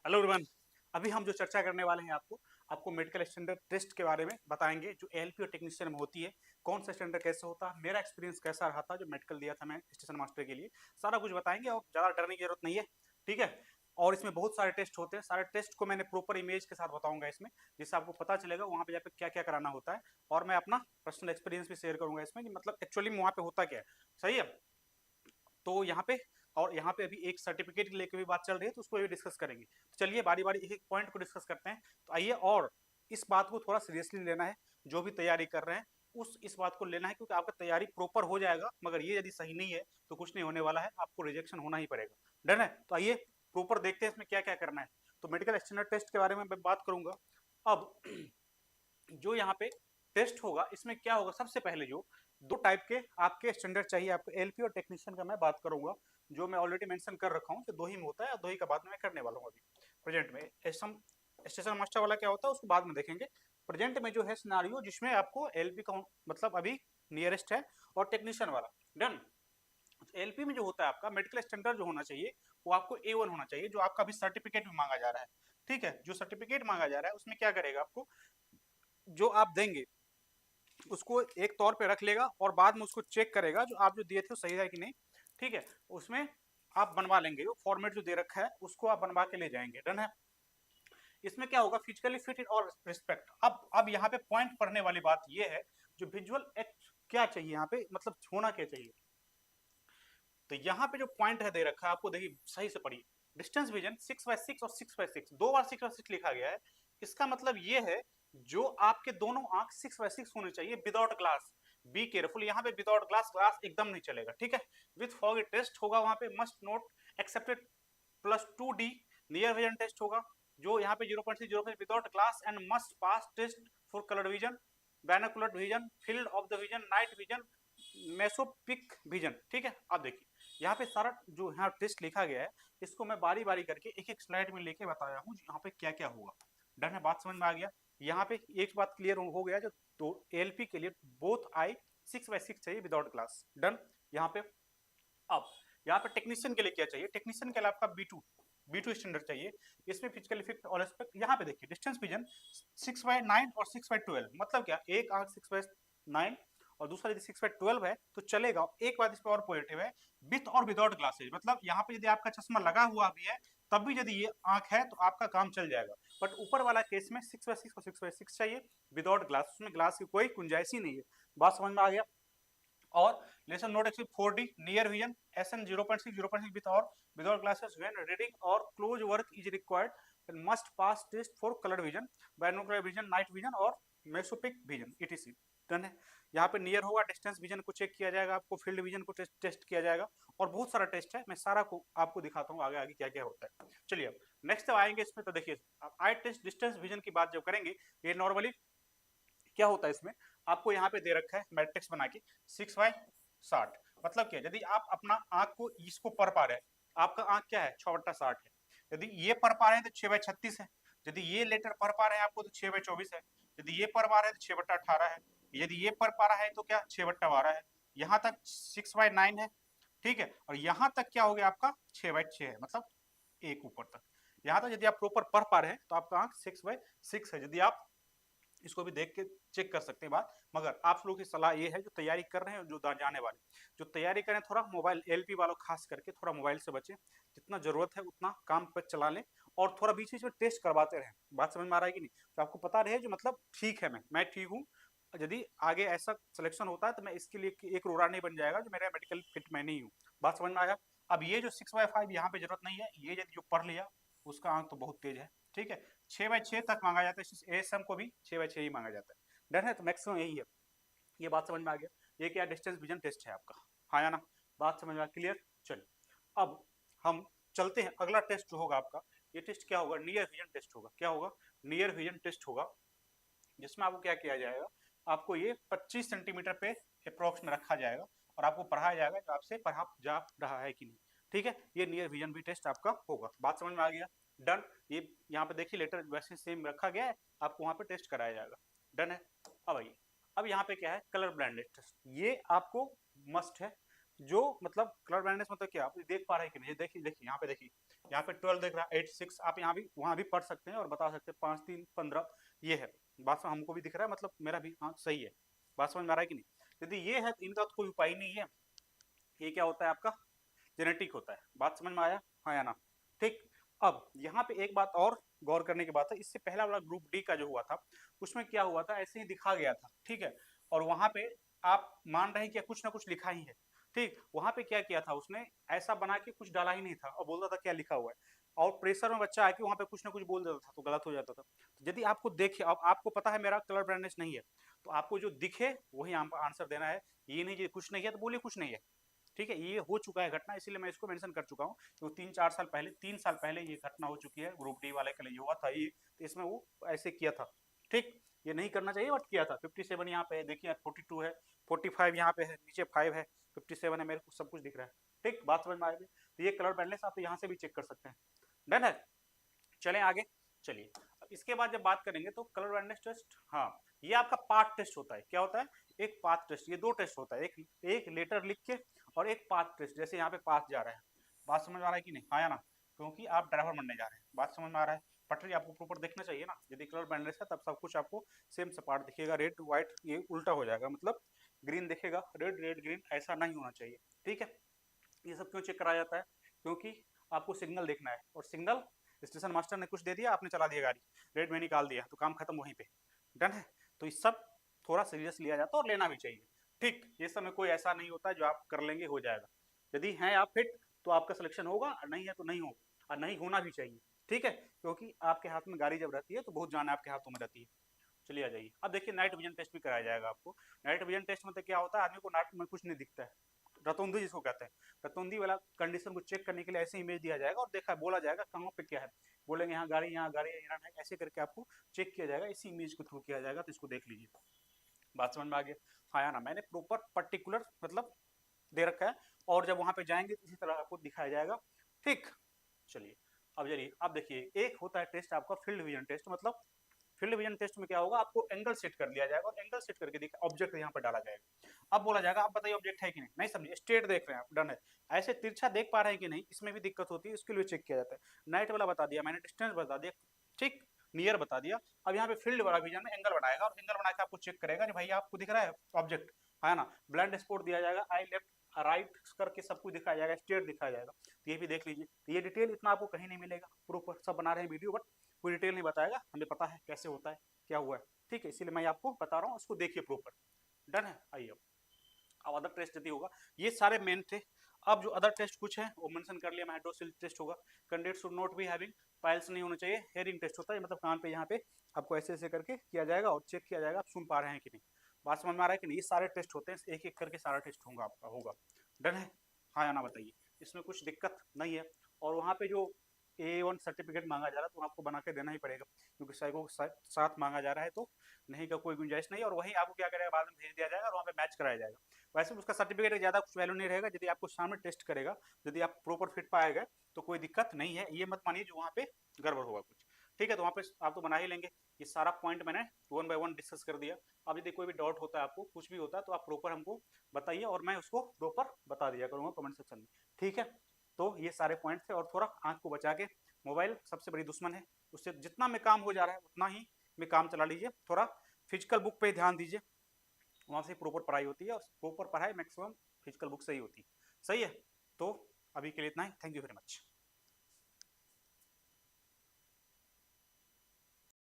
Hello everyone. अभी हम जो चर्चा करने वाले हैं आपको मेडिकल स्टैंडर्ड टेस्ट के बारे में बताएंगे जो एएलपी और टेक्नीशियन में होती है। कौन सा स्टैंडर्ड कैसे होता है, मेरा एक्सपीरियंस कैसा रहा था जो मेडिकल दिया था मैं स्टेशन मास्टर के लिए, सारा कुछ बताएंगे और ज़्यादा डरने की जरूरत नहीं है। ठीक है। और इसमें बहुत सारे टेस्ट होते हैं, सारे टेस्ट को मैंने प्रॉपर इमेज के साथ बताऊंगा इसमें, जिससे आपको पता चलेगा वहाँ पे जाकर क्या क्या कराना होता है। और मैं अपना पर्सनल एक्सपीरियंस भी शेयर करूंगा इसमें कि मतलब एक्चुअली में वहाँ पे होता क्या है। सही है। तो यहाँ पे और यहाँ पे अभी एक सर्टिफिकेट के लेके भी बात चल रही है, तो उसको भी डिस्कस करेंगे। तो चलिए बारी बारी एक एक पॉइंट को डिस्कस करते हैं। तो आइए, और इस बात को थोड़ा सीरियसली लेना है। जो भी तैयारी कर रहे हैं इस बात को लेना है, क्योंकि आपका तैयारी प्रॉपर हो जाएगा, मगर ये यदि सही नहीं है तो कुछ नहीं होने वाला है, आपको रिजेक्शन होना ही पड़ेगा। डन है। तो आइए प्रॉपर देखते हैं इसमें क्या क्या करना है। तो मेडिकल स्टैंडर्ड टेस्ट के बारे में मैं बात करूंगा। अब जो यहाँ पे टेस्ट होगा इसमें क्या होगा, सबसे पहले जो दो टाइप के आपके स्टैंडर्ड चाहिए आपको, एलपी और टेक्नीशियन का मैं बात करूंगा। जो मैं ऑलरेडी मेंशन कर रखा हूँ कि दो ही में होता है, और दो ही का बाद में मैं करने वाला हूँ अभी प्रेजेंट में। स्टेशन मास्टर वाला क्या होता है उसको बाद में देखेंगे। प्रेजेंट में जो है सिनारियो जिसमें आपको एलपी का मतलब अभी नियरेस्ट है, और टेक्नीशियन वाला। डन। एलपी में जो होता है आपका मेडिकल स्टैंडर्ड जो होना चाहिए वो आपको A1 होना चाहिए, जो आपका अभी सर्टिफिकेट भी मांगा जा रहा है। ठीक है। जो सर्टिफिकेट मांगा जा रहा है उसमें क्या करेगा, आपको जो आप देंगे उसको एक तौर पे रख लेगा, और बाद में उसको चेक करेगा जो आप जो दिए थे वो सही है कि नहीं। ठीक है। उसमें आप बनवा लेंगे, जो फॉर्मेट जो दे रखा है उसको आप बनवा के ले जाएंगे। डन है। इसमें क्या होगा, फिजिकली फिट और रिस्पेक्ट। अब यहाँ पे पॉइंट पढ़ने वाली बात ये है, जो विजुअल एक्ट क्या चाहिए यहाँ पे, मतलब होना क्या चाहिए। तो यहाँ पे जो पॉइंट है दे रखा है आपको, देखिए सही से पढ़िए। डिस्टेंस विजन 6x6 और 6x6, दो बार 6x6 लिखा गया है। इसका मतलब ये है जो आपके दोनों आंख 6x6 होने चाहिए विदाउट ग्लास। बी केयरफुल, यहाँ पे विदाउट ग्लास ग्लास एकदम नहीं चलेगा। ठीक है। विथ फॉग टेस्ट होगा वहां पे, must not accepted +2D। Near vision test होगा जो यहाँ पे 0.6 without glass, and must pass test for colour vision, binocular vision, field of the vision, night vision, mesopic vision. ठीक है। अब देखिए यहाँ पे सारा जो यहाँ टेस्ट लिखा गया है इसको मैं बारी बारी करके एक एक स्लाइड में लेके बताया हूँ यहाँ पे क्या क्या होगा। डन है, बात समझ में आ गया। यहाँ पे एक बात क्लियर हो गया, जो तो एलपी के लिए बोथ आई 6x6 चाहिए विदाउट ग्लास। डन। यहाँ पे अब यहाँ पे टेक्नीशियन के लिए क्या चाहिए, टेक्नीशियन के लिए आपका बी टू स्टैंडर्ड चाहिए। इसमें फिजिकल इफेक्ट और एस्पेक्ट, यहाँ पे देखिए डिस्टेंस विजन 6/9 और 6/12, मतलब क्या, एक आंख 6/9 और दूसरा यदि 6/12 है तो चलेगा। एक बात इस पर और पॉजिटिव है, विथ और विदाउट ग्लासेज, मतलब यहाँ पे यदि आपका चश्मा लगा हुआ भी है तब भी यदि ये आंख है तो आपका काम चल जाएगा। बट ऊपर वाला केस में 6/6 और 6/6 चाहिए विदाउट ग्लास, उसमें ग्लास की कोई गुंजाइश ही नहीं है। बात समझ में आ गया। और लेसन नोट एक्सिव 4D near vision SN 0.6 with और विदाउट ग्लासेस व्हेन रीडिंग और close work is required, and must pass test for colour vision, binocular vision, night vision और मेसोपिक विजन ETC। डन है। यहाँ पे नियर होगा, distance vision को check किया जाएगा, आपको फील्ड विजन को टेस्ट किया जाएगा, और बहुत सारा टेस्ट है, मैं सारा को आपको दिखाता हूँ आगे आगे क्या क्या होता है। चलिए अब नेक्स्ट आएंगे इसमें। तो देखिए आई टेस्ट डिस्टेंस विजन की बात जब करेंगे, ये नॉर्मली क्या होता है इसमें, आपको यहाँ पे दे रखा है मैट्रिक्स बना के 6/60। मतलब क्या, यदि आप अपना आंख को इसको पढ़ पा रहे हैं, आपका आंख क्या है 6/60 है। यदि ये पढ़ पा रहे हैं तो 6/36 है। यदि ये लेटर पढ़ पा रहे हैं आपको तो 6/24 है। यदि ये पढ़ पा रहे हैं तो 6/18 है। यदि ये पढ़ पा रहा है तो क्या 6/12 है। यहाँ तक 6/9 है। ठीक है। और यहाँ तक क्या हो गया आपका 6/6 है, मतलब एक ऊपर तक। यहाँ तक यदि आप प्रॉपर पढ़ पा रहे हैं तो आपका आंख 6/6 है। यदि आप इसको भी देख के चेक कर सकते हैं बात। मगर आप लोगों की सलाह ये है जो तैयारी कर रहे हैं, जो जाने वाले जो तैयारी करें, थोड़ा मोबाइल एलपी वालों खास करके थोड़ा मोबाइल से बचें। जितना जरूरत है उतना काम पर चला लें, और थोड़ा बीच बीच में टेस्ट करवाते रहें। बात समझ में आ रहा है कि नहीं, तो आपको पता रहे जो मतलब ठीक है, मैं ठीक हूँ। यदि आगे ऐसा सिलेक्शन होता है तो मैं इसके लिए एक रोड़ा नहीं बन जाएगा जो मेरा मेडिकल फिट मैं नहीं हूँ। बात समझ में आया। अब ये जो 6/5 यहाँ पे जरूरत नहीं है, ये यदि जो पढ़ लिया उसका अंक तो बहुत तेज है। ठीक है। 6/6 तक मांगा जाता है, एएसएम को भी 6/6 ही मांगा जाता है। डन है। तो मैक्सिमम यही है। ये बात समझ में आ गया। ये क्या डिस्टेंस विजन टेस्ट है आपका, हाँ या ना। बात समझ में आ क्लियर। चलिए अब हम चलते हैं, अगला टेस्ट जो होगा आपका, ये टेस्ट क्या होगा, नियर विजन टेस्ट होगा। क्या होगा, नियर विजन टेस्ट होगा, जिसमें आपको क्या किया जाएगा, आपको ये 25 सेंटीमीटर पे अप्रोक्स में रखा जाएगा, और आपको पढ़ाया जाएगा जो आपसे पढ़ा जा रहा है कि नहीं। ठीक है। ये नियर विजन भी टेस्ट आपका होगा। बात समझ में आ गया। डन। ये यहाँ पे देखिए लेटर वैसे सेम रखा गया है, आपको वहां पे टेस्ट कराया जाएगा। डन है। अब आइए, अब यहाँ पे क्या है, कलर ब्लाइंडनेस टेस्ट, ये आपको मस्ट है। जो मतलब कलर ब्लाइंडनेस मतलब क्या, आप देख पा रहे हैं कि नहीं, देखिए देखिए यहाँ पे देखिए, यहाँ पे 12 देख रहा है, 8 6, आप यहाँ भी वहाँ भी पढ़ सकते हैं और बता सकते हैं 5 3 15 ये है। बात समझ हमको भी दिख रहा है, मतलब मेरा भी हाँ सही है। बात समझ में आ रहा है कि नहीं? यदि ये है तो इनका तो कोई उपाय नहीं है। ये क्या होता है आपका, जेनेटिक होता है। बात समझ में आया, हाँ या ना? ठीक। अब यहाँ पे एक बात और गौर करने की बात है, इससे पहला वाला ग्रुप डी का जो हुआ था उसमें क्या हुआ था, ऐसे ही दिखा गया था, ठीक है। और वहां पे आप मान रहे हैं कि कुछ ना कुछ लिखा ही है, ठीक। वहां पे क्या किया था उसने, ऐसा बना के कुछ डाला ही नहीं था और बोलता था क्या लिखा हुआ है, और प्रेशर में बच्चा आके वहां पे कुछ ना कुछ बोल देता था तो गलत हो जाता था। तो यदि आपको देखे, अब आपको पता है मेरा कलर ब्राइटनेस नहीं है, तो आपको जो दिखे वही आंसर देना है। ये नहीं कि कुछ नहीं है तो बोलिए कुछ नहीं है, ठीक है। ये हो चुका है घटना, इसीलिए मैं इसको मेंशन कर चुका हूँ। तो 3 4 साल पहले, 3 साल पहले ये घटना हो चुकी है, ग्रुप डी वाले के लिए हुआ था ये, तो इसमें वो ऐसे किया था, ठीक। ये नहीं करना चाहिए बट किया था। 57 यहाँ पे है, देखिए 42 है, 45 यहाँ पे है, नीचे 5 है, 57 है, मेरे को सब कुछ दिख रहा है, ठीक। बात समझ में आ गई? तो ये कलर बैलेंस आप यहाँ से भी चेक कर सकते हैं। डन है, चलें आगे। चलिए, अब इसके बाद जब बात करेंगे तो कलर ब्लाइंडनेस टेस्ट, हाँ, ये आपका पाथ टेस्ट होता है। क्या होता है? एक पाथ टेस्ट। ये दो टेस्ट होता है, एक लेटर लिख के और एक पाथ टेस्ट, जैसे यहाँ पे पाथ जा रहा है। बात समझ में आ रहा है कि नहीं, हाँ या ना? क्योंकि आप ड्राइवर बनने जा रहे हैं। बात समझ में आ रहा है? पटरी आपको प्रॉपर देखना चाहिए ना। यदि कलर ब्लाइंडनेस है तब सब कुछ आपको सेम सपाट दिखेगा, रेड व्हाइट ये उल्टा हो जाएगा, मतलब ग्रीन दिखेगा, रेड रेड ग्रीन, ऐसा नहीं होना चाहिए, ठीक है। ये सब क्यों चेक कराया जाता है? क्योंकि आपको सिग्नल देखना है, और सिग्नल स्टेशन मास्टर ने कुछ दे दिया, आपने चला दिया गाड़ी, रेड में निकाल दिया, तो काम खत्म वहीं पे। डन है? तो ये सब थोड़ा सीरियस लिया जाता है और लेना भी चाहिए, ठीक। ये सब में कोई ऐसा नहीं होता जो आप कर लेंगे हो जाएगा। यदि हैं आप फिट तो आपका सिलेक्शन होगा, और नहीं है तो नहीं होगा, और नहीं होना भी चाहिए, ठीक है। क्योंकि आपके हाथ में गाड़ी जब रहती है तो बहुत जान आपके हाथों में रहती है। चलिए आ जाइए, अब देखिए नाइट विजन टेस्ट भी कराया जाएगा आपको। नाइट विजन टेस्ट मतलब क्या होता है, आदमी को नाइट में कुछ नहीं दिखता है, रतौंधी जिसको कहते हैं, रतौंधी वाला कंडीशन को चेक करने के लिए ऐसे इमेज दिया जाएगा और देखा बोला जाएगा कहाँ पे क्या है, बोलेंगे यहाँ गाड़ी, यहाँ गाड़ी, यहाँ है, ऐसे करके आपको चेक किया जाएगा, इसी इमेज के थ्रू किया जाएगा। तो इसको देख लीजिए। बात समझ में आ गया, हाँ या ना? मैंने प्रॉपर पर्टिकुलर मतलब दे रखा है, और जब वहां पे जाएंगे तो इसी तरह आपको दिखाया जाएगा, ठीक। चलिए, अब चलिए, अब देखिए, एक होता है टेस्ट आपका फील्ड विजन टेस्ट। मतलब फील्ड विजन टेस्ट में क्या होगा, आपको एंगल सेट कर लिया जाएगा और एंगल सेट करके देखिए ऑब्जेक्ट यहाँ पर डाला जाएगा। अब बोला जाएगा आप बताइए ऑब्जेक्ट है कि नहीं, नहीं समझिए, स्ट्रेट देख रहे हैं आप, डन है। ऐसे तिरछा देख पा रहे हैं कि नहीं, इसमें भी दिक्कत होती है, इसके लिए चेक किया जाता है। नाइट वाला बता दिया मैंने, डिस्टेंस बता दिया, ठीक, नियर बता दिया। अब यहाँ पे फील्ड वाला विजन में एंगल बनाएगा, और एंगल बना के आपको चेक करेगा कि भाई आपको दिख रहा है ऑब्जेक्ट, है ना। ब्लाइंड स्पॉट दिया जाएगा, आई लेफ्ट राइट करके सब कुछ दिखाया जाएगा, स्ट्रेट दिखाया जाएगा। तो ये भी देख लीजिए। तो ये डिटेल इतना आपको कहीं नहीं मिलेगा, प्रॉपर सब बना रहे हैं वीडियो, बट कोई डिटेल नहीं बताएगा, हमें पता है कैसे होता है, क्या हुआ है, ठीक है। इसीलिए मैं आपको बता रहा हूँ, उसको देखिए प्रॉपर। डन है, आइए अब अदर टेस्ट यदि होगा, ये सारे मेन थे। अब जो अदर टेस्ट कुछ है वो मेंशन कर लिया मैं, हाइड्रोसिल टेस्ट होगा, candidate should not be having piles, नहीं होना चाहिए। हेयरिंग टेस्ट होता है, मतलब कान पे यहाँ पे आपको ऐसे ऐसे करके किया जाएगा और चेक किया जाएगा आप सुन पा रहे हैं कि नहीं। बात समझ में आ रहा है कि नहीं? ये सारे टेस्ट होते हैं, एक एक करके सारा टेस्ट होगा आपका, होगा। डन है, हाँ या ना बताइए? इसमें कुछ दिक्कत नहीं है। और वहाँ पे जो A1 सर्टिफिकेट मांगा जा रहा है तो आपको बना के देना ही पड़ेगा, क्योंकि साइको साथ मांगा जा रहा है, तो नहीं का कोई गुंजाइश नहीं। और वही आपको क्या करेगा, बाद में भेज दिया जाएगा और वहाँ पे मैच कराया जाएगा। वैसे उसका सर्टिफिकेट ज़्यादा कुछ वैल्यू नहीं रहेगा, यदि आपको सामने टेस्ट करेगा, यदि आप प्रॉपर फिट पाए गए तो कोई दिक्कत नहीं है। ये मत मानिए जो वहाँ पे गड़बड़ होगा कुछ, ठीक है। तो वहाँ पे आप तो बना ही लेंगे। ये सारा पॉइंट मैंने 1 बाय 1 डिस्कस कर दिया। अब यदि कोई भी डाउट होता है आपको, कुछ भी होता है, तो आप प्रॉपर हमको बताइए और मैं उसको प्रॉपर बता दिया करूँगा कमेंट सेक्शन में, ठीक है। तो ये सारे पॉइंट थे। और थोड़ा आँख को बचा के, मोबाइल सबसे बड़ी दुश्मन है, उससे जितना में काम हो जा रहा है उतना ही में काम चला लीजिए। थोड़ा फिजिकल बुक पे ध्यान दीजिए, वहाँ से प्रॉपर पढ़ाई होती है, और प्रॉपर पढ़ाई मैक्सिमम फिजिकल बुक से ही होती है, सही है। तो अभी के लिए इतना ही, थैंक यू वेरी मच।